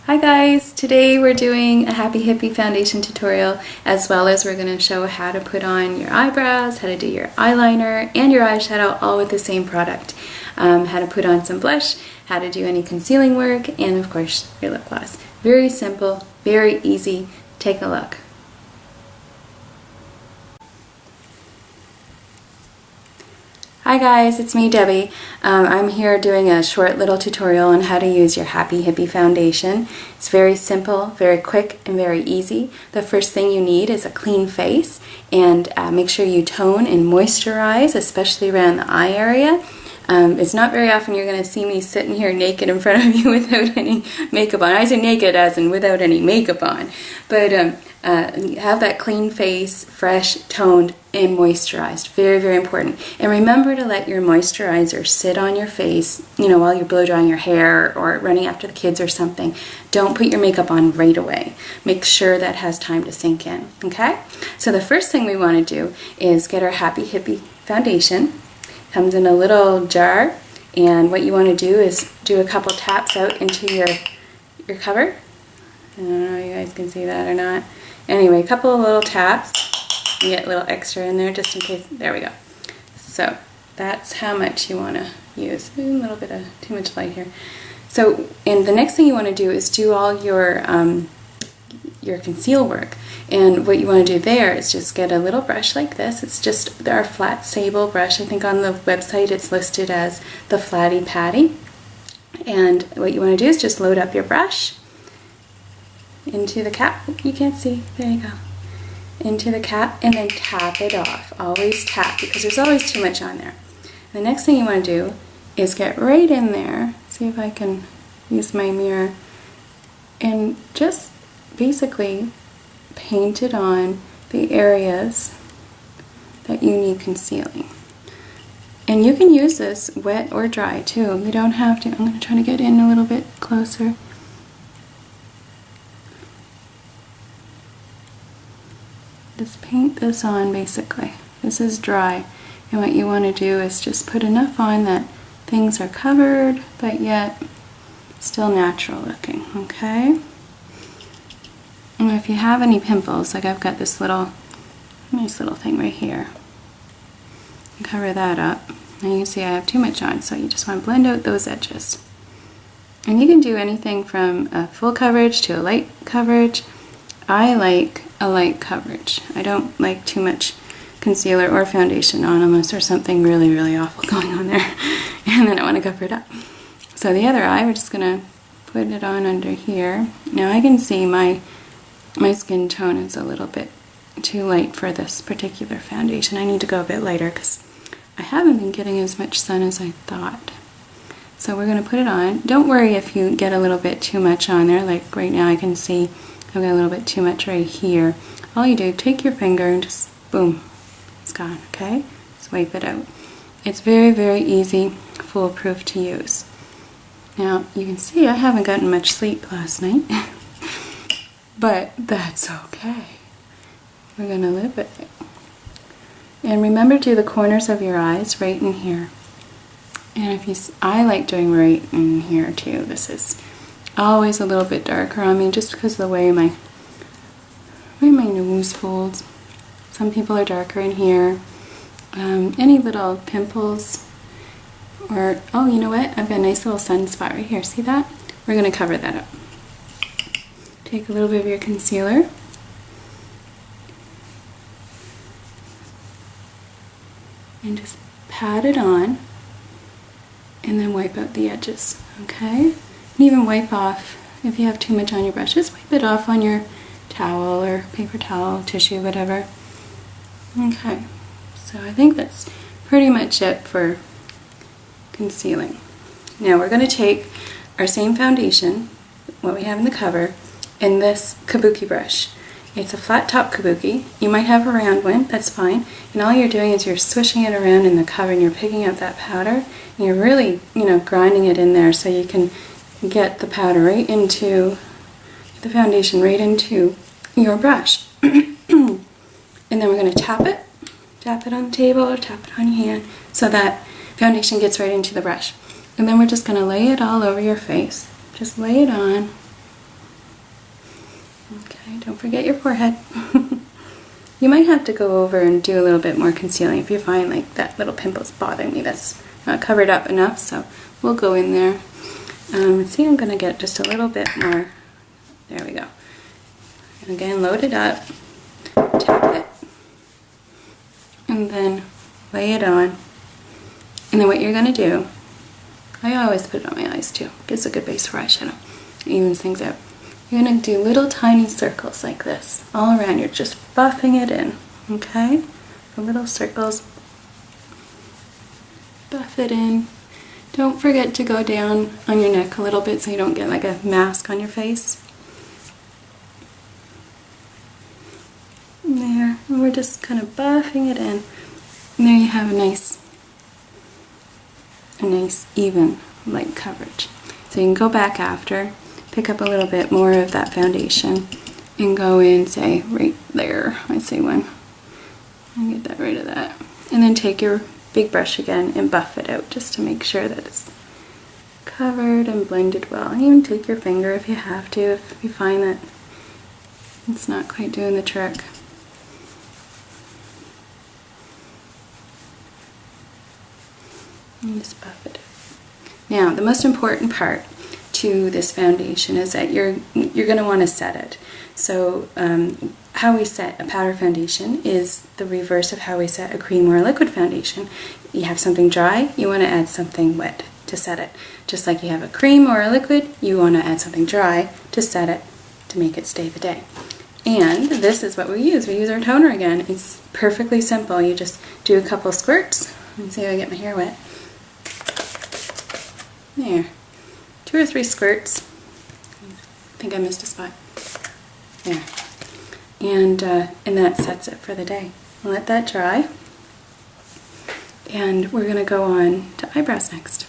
Hi guys! Today we're doing a Happy Hippy foundation tutorial, as well as we're going to show how to put on your eyebrows, how to do your eyeliner and your eyeshadow all with the same product. How to put on some blush, how to do any concealing work, and of course your lip gloss. Very simple, very easy. Take a look. Hi guys, it's me, Debbie. I'm here doing a short little tutorial on how to use your Happy Hippy foundation. It's very simple, very quick, and very easy. The first thing you need is a clean face, and make sure you tone and moisturize, especially around the eye area. It's not very often you're going to see me sitting here naked in front of you without any makeup on. I say naked as in without any makeup on. But have that clean face, fresh, toned, and moisturized. Very, very important. And remember to let your moisturizer sit on your face, while you're blow drying your hair or running after the kids or something. Don't put your makeup on right away. Make sure that has time to sink in, okay? So the first thing we want to do is get our Happy Hippy foundation. Comes in a little jar, and what you want to do is do a couple taps out into your cover. I don't know if you guys can see that or not. Anyway, a couple of little taps. You get a little extra in there just in case. There we go. So that's how much you want to use. A little bit of too much light here. So, and the next thing you want to do is do all your conceal work. And what you want to do there is just get a little brush like this. It's just our flat sable brush. I think on the website it's listed as the Flatty Patty. And what you want to do is just load up your brush into the cap. You can't see. There you go. Into the cap, and then tap it off. Always tap, because there's always too much on there. The next thing you want to do is get right in there. See if I can use my mirror. And just basically paint it on the areas that you need concealing. And you can use this wet or dry too. You don't have to. I'm going to try to get in a little bit closer. Just paint this on basically. This is dry. And what you want to do is just put enough on that things are covered, but yet still natural looking, okay? And if you have any pimples, like I've got this nice little thing right here, cover that up. And you see I have too much on, so you just want to blend out those edges. And you can do anything from a full coverage to a light coverage. I like a light coverage. I don't like too much concealer or foundation on unless there's something really, really awful going on there. And then I want to cover it up. So the other eye, we're just going to put it on under here. Now I can see my skin tone is a little bit too light for this particular foundation. I need to go a bit lighter because I haven't been getting as much sun as I thought. So we're going to put it on. Don't worry if you get a little bit too much on there. Like right now I can see I've got a little bit too much right here. All you do, take your finger and just boom, it's gone, okay? Just wipe it out. It's very, very easy, foolproof to use. Now you can see I haven't gotten much sleep last night. But that's okay. We're going to live with it. And remember to do the corners of your eyes right in here. And I like doing right in here too. This is always a little bit darker on me just because of the way my nose folds. Some people are darker in here. Any little pimples or, oh, you know what? I've got a nice little sunspot right here. See that? We're going to cover that up. Take a little bit of your concealer and just pat it on and then wipe out the edges, okay? And even wipe off, if you have too much on your brush, just wipe it off on your towel or paper towel, tissue, whatever. Okay, so I think that's pretty much it for concealing. Now we're going to take our same foundation, what we have in the cover, and this kabuki brush. It's a flat top kabuki. You might have a round one, that's fine. And all you're doing is you're swishing it around in the cover and you're picking up that powder. And you're really, grinding it in there so you can get the powder right into the foundation, right into your brush. And then we're going to tap it on the table or tap it on your hand so that foundation gets right into the brush. And then we're just going to lay it all over your face. Just lay it on. Okay, don't forget your forehead. You might have to go over and do a little bit more concealing if you find like that little pimple's bothering me. That's not covered up enough, so we'll go in there. See, I'm going to get just a little bit more. There we go. And again, load it up, tap it, and then lay it on. And then what you're going to do, I always put it on my eyes too. Gives a good base for eyeshadow. It evens things out. You're going to do little tiny circles like this all around. You're just buffing it in, okay? The little circles. Buff it in. Don't forget to go down on your neck a little bit so you don't get like a mask on your face. There. And we're just kind of buffing it in. And there you have a nice even light coverage. So you can go back after, pick up a little bit more of that foundation, and go in, say, right there. I see one. And get that rid of that. And then take your big brush again and buff it out just to make sure that it's covered and blended well. And even take your finger if you have to, if you find that it's not quite doing the trick. And just buff it out. Now, the most important part to this foundation is that you're going to want to set it. So how we set a powder foundation is the reverse of how we set a cream or a liquid foundation. You have something dry, you want to add something wet to set it. Just like you have a cream or a liquid, you want to add something dry to set it to make it stay the day. And this is what we use. We use our toner again. It's perfectly simple. You just do a couple squirts. Let me see if I get my hair wet. There. 2 or 3 squirts. I think I missed a spot. There. And that sets it for the day. Let that dry. And we're going to go on to eyebrows next.